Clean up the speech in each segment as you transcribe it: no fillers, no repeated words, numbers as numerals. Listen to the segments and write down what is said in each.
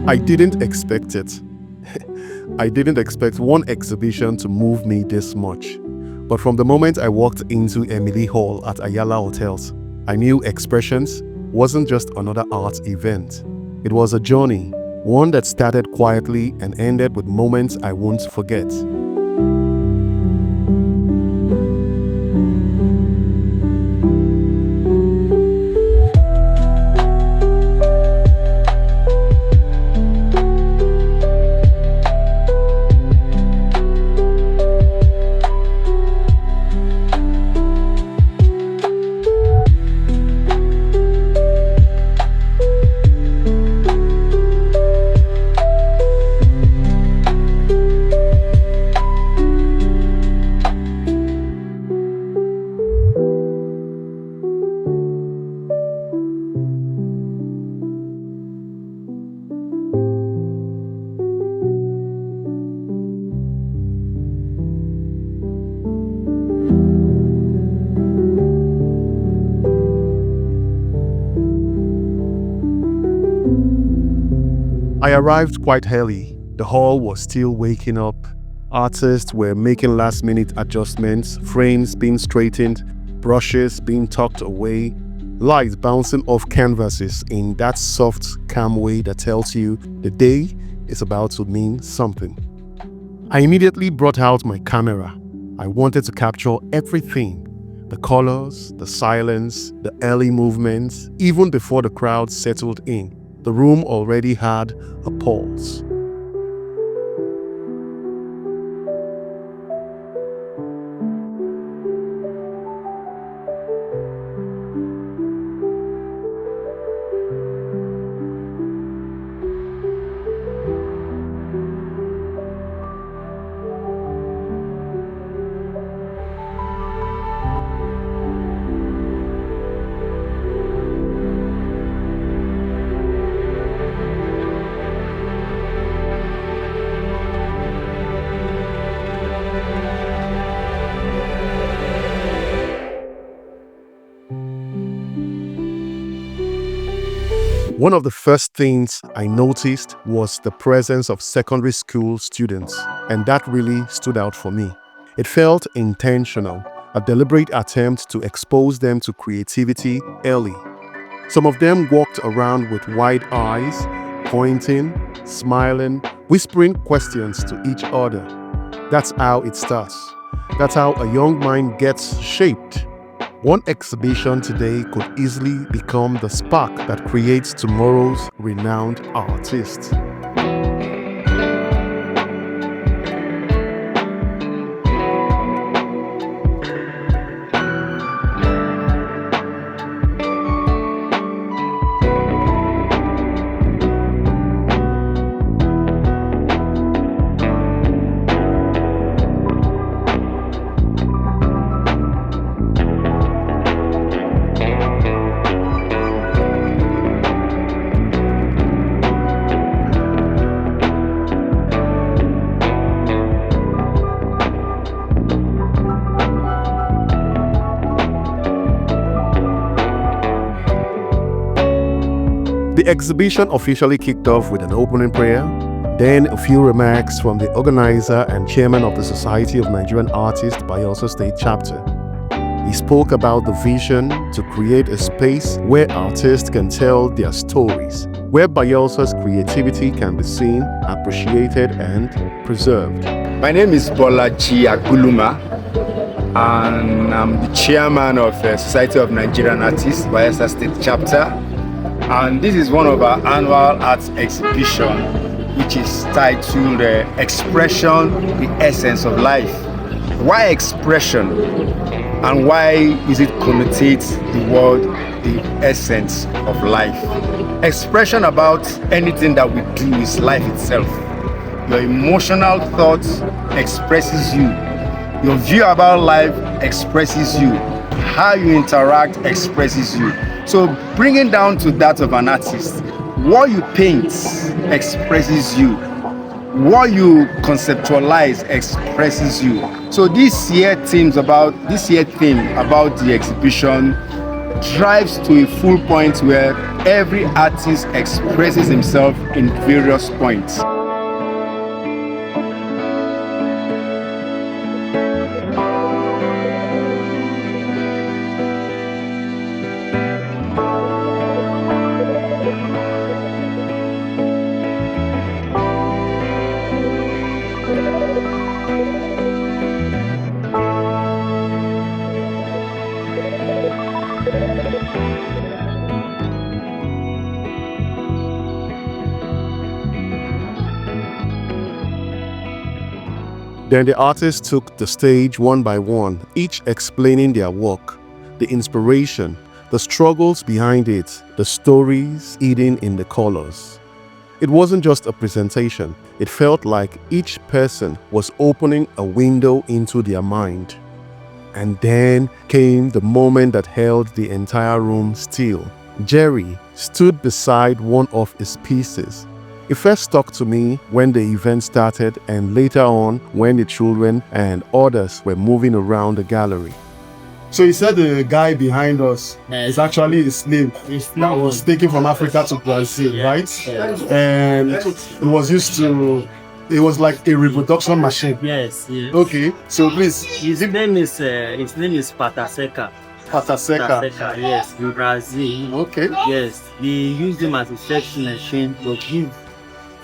I didn't expect it. I didn't expect one exhibition to move me this much. But from the moment I walked into Emily Hall at Ayala Hotels, I knew Expressions wasn't just another art event. It was a journey, one that started quietly and ended with moments I won't forget. I arrived quite early. The hall was still waking up. Artists were making last-minute adjustments, frames being straightened, brushes being tucked away, lights bouncing off canvases in that soft, calm way that tells you the day is about to mean something. I immediately brought out my camera. I wanted to capture everything. The colors, the silence, the early movements, even before the crowd settled in. The room already had a pulse. One of the first things I noticed was the presence of secondary school students, and that really stood out for me. It felt intentional, a deliberate attempt to expose them to creativity early. Some of them walked around with wide eyes, pointing, smiling, whispering questions to each other. That's how it starts. That's how a young mind gets shaped. One exhibition today could easily become the spark that creates tomorrow's renowned artist. The exhibition officially kicked off with an opening prayer, then a few remarks from the organizer and chairman of the Society of Nigerian Artists Bayelsa State Chapter. He spoke about the vision to create a space where artists can tell their stories, where Bayelsa's creativity can be seen, appreciated, and preserved. My name is Bolaji Aguluma, and I'm the chairman of the Society of Nigerian Artists Bayelsa State Chapter. And this is one of our annual arts exhibition, which is titled Expression, the Essence of Life. Why expression? And why is it connotate the word, the essence of life? Expression about anything that we do is life itself. Your emotional thoughts expresses you. Your view about life expresses you. How you interact expresses you. So bringing down to that of an artist, what you paint expresses you. What you conceptualize expresses you. So this year theme about the exhibition drives to a full point where every artist expresses himself in various points. Then the artists took the stage one by one, each explaining their work, the inspiration, the struggles behind it, the stories hidden in the colors. It wasn't just a presentation, it felt like each person was opening a window into their mind. And then came the moment that held the entire room still. Jerry stood beside one of his pieces. It first stuck to me when the event started and later on when the children and others were moving around the gallery. So you said the guy behind us is actually a slave that was taken from Africa to Brazil, right? And it was like a reproduction machine. Yes, yes. Okay, so please. His name is Pataseka. Pataseka. Yes, in Brazil. Okay. Yes, they used him as a sex machine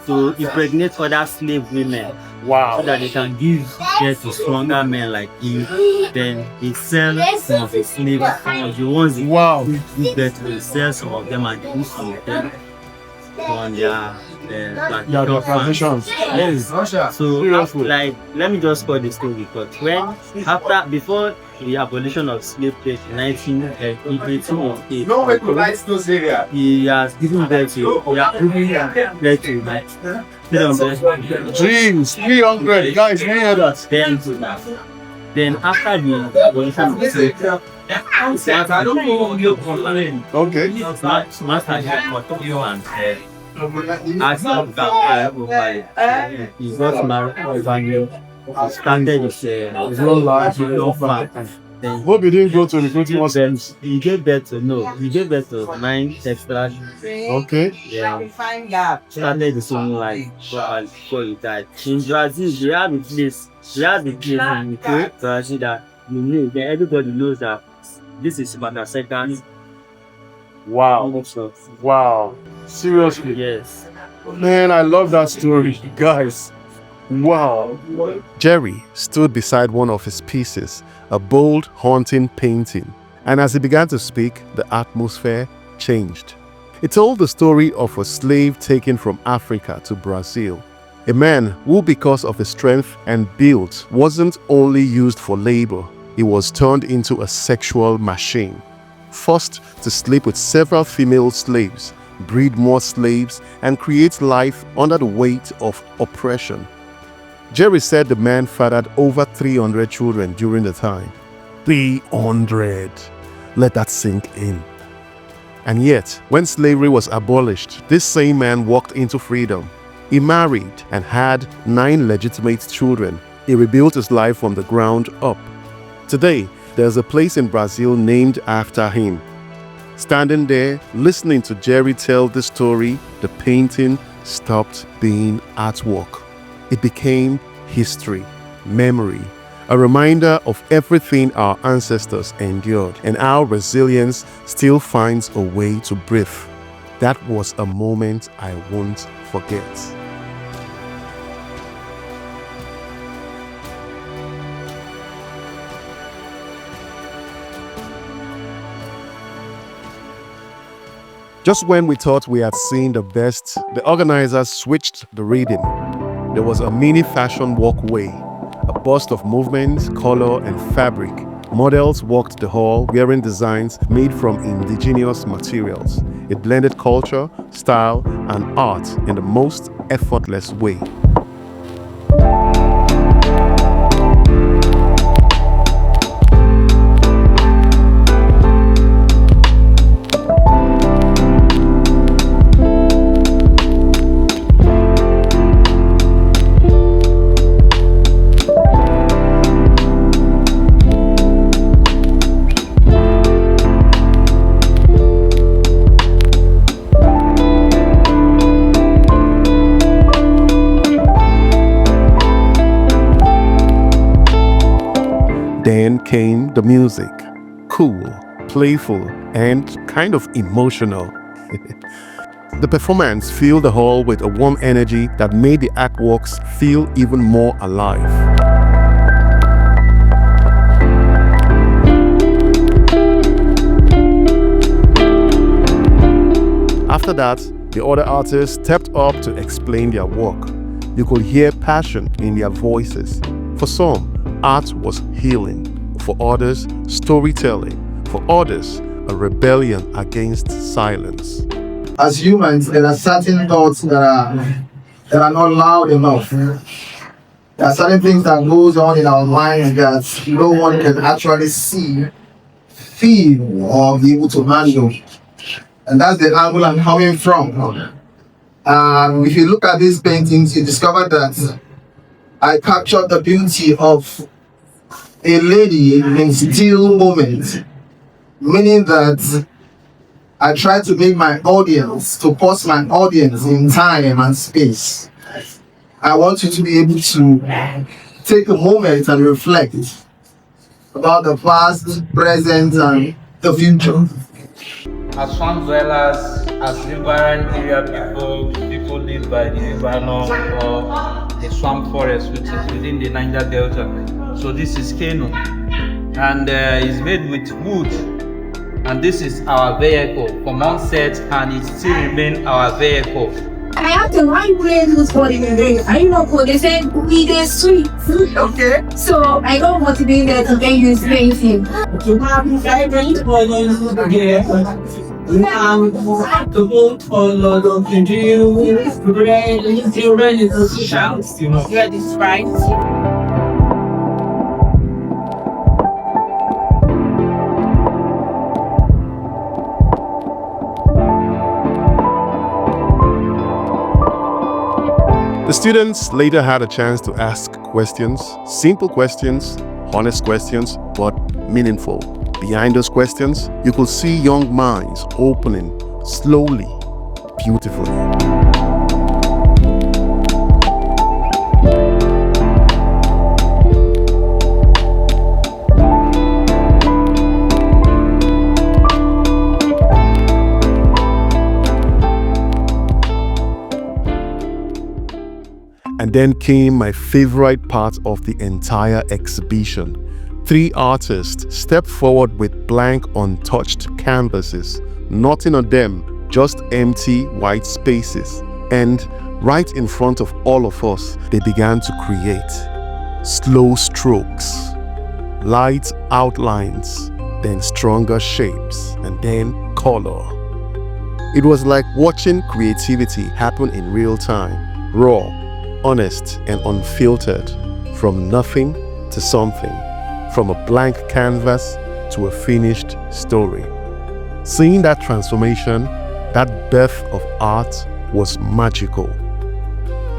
to impregnate other slave women. Wow. So that they can give birth to stronger men like him. Then he sells some of his slaves, some of the ones he give birth to, he sells some of them and use some of them on their plantations. Yes. So like, let me just call the story because before the abolition of slave trade in 1808, he has given birth to Dreams, 300 guys, hear that. Then after the abolition of slave trade, okay. He got married and started his own life. Hope you didn't go to recruiting hospitals. He gave birth to 9 extra. Okay. Yeah. Started his own life before he died. In Brazil, they have a place in Brazil that everybody knows that this is Pataseka. Wow. Wow. Seriously? Yes. Man, I love that story, guys. Wow. Jerry stood beside one of his pieces, a bold, haunting painting. And as he began to speak, the atmosphere changed. It told the story of a slave taken from Africa to Brazil. A man who, because of his strength and build, wasn't only used for labor, he was turned into a sexual machine. Forced to sleep with several female slaves, breed more slaves, and create life under the weight of oppression. Jerry said the man fathered over 300 children during the time. 300. Let that sink in. And yet, when slavery was abolished, this same man walked into freedom. He married and had 9 legitimate children. He rebuilt his life from the ground up. Today, there's a place in Brazil named after him. Standing there, listening to Jerry tell the story, the painting stopped being artwork. It became history, memory, a reminder of everything our ancestors endured and how resilience still finds a way to breathe. That was a moment I won't forget. Just when we thought we had seen the best, the organizers switched the rhythm. There was a mini fashion walkway, a burst of movement, color, and fabric. Models walked the hall wearing designs made from indigenous materials. It blended culture, style, and art in the most effortless way. Then came the music, cool, playful, and kind of emotional. The performance filled the hall with a warm energy that made the artworks feel even more alive. After that, the other artists stepped up to explain their work. You could hear passion in their voices. For some, art was healing. For others, storytelling. For others, a rebellion against silence. As humans, there are certain thoughts that are not loud enough. There are certain things that goes on in our minds that no one can actually see, feel, or be able to handle. And that's the angle I'm coming from. If you look at these paintings, you discover that I captured the beauty of a lady in still moment, meaning that I try to make my audience, to pause my audience in time and space. I want you to be able to take a moment and reflect about the past, present, and the future. As farm dwellers, as riverine area people live by the river north or the swamp forest, which is within the Niger Delta. So this is Kano, and it's made with wood. And this is our vehicle from onset, and it still remains our vehicle. I asked them, why you playing this for in the day? Are you not cool? They said, we did sweet. Okay. So I got motivated to get used painting. Happy Friday for you again. The vote for Lord of the Jews. You're ready to shout. Ready, right? The students later had a chance to ask questions, simple questions, honest questions, but meaningful. Behind those questions, you could see young minds opening slowly, beautifully. And then came my favorite part of the entire exhibition. 3 artists stepped forward with blank, untouched canvases. Nothing on them, just empty white spaces. And right in front of all of us, they began to create. Slow strokes, light outlines, then stronger shapes, and then color. It was like watching creativity happen in real time, raw, honest and unfiltered, from nothing to something, from a blank canvas to a finished story. Seeing that transformation, that birth of art, was magical.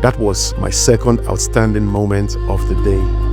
That was my second outstanding moment of the day.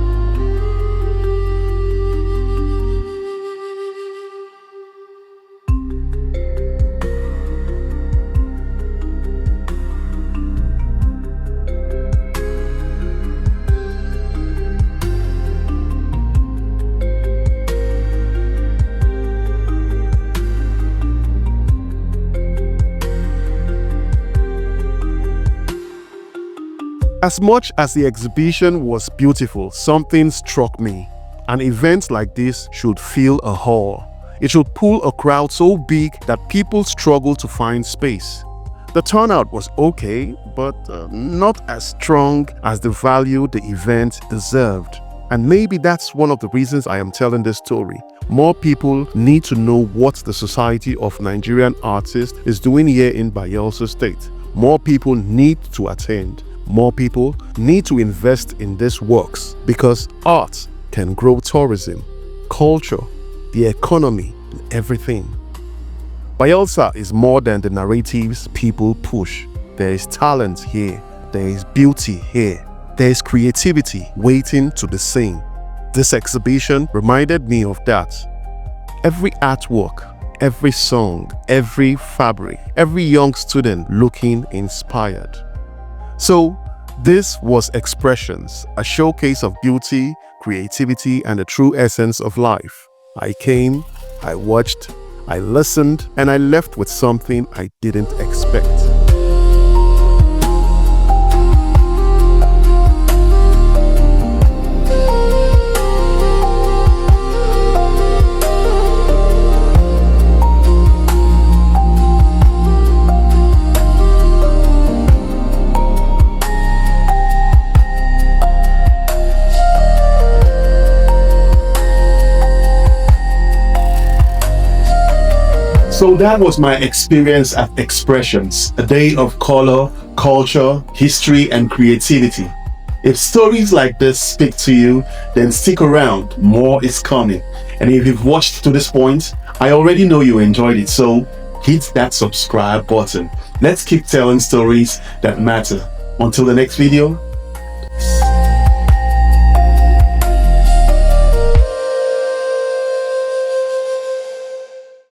As much as the exhibition was beautiful, something struck me. An event like this should fill a hall. It should pull a crowd so big that people struggle to find space. The turnout was okay, but not as strong as the value the event deserved. And maybe that's one of the reasons I am telling this story. More people need to know what the Society of Nigerian Artists is doing here in Bayelsa State. More people need to attend. More people need to invest in these works, because art can grow tourism, culture, the economy, and everything. Bayelsa is more than the narratives people push. There is talent here. There is beauty here. There is creativity waiting to be seen. This exhibition reminded me of that. Every artwork, every song, every fabric, every young student looking inspired. So, this was Expressions, a showcase of beauty creativity, and the true essence of life. I came, I watched, I listened, and I left with something I didn't expect. So that was my experience at Expressions, a day of color, culture, history, and creativity. If stories like this speak to you, then stick around, more is coming. And if you've watched to this point, I already know you enjoyed it, so hit that subscribe button. Let's keep telling stories that matter. Until the next video,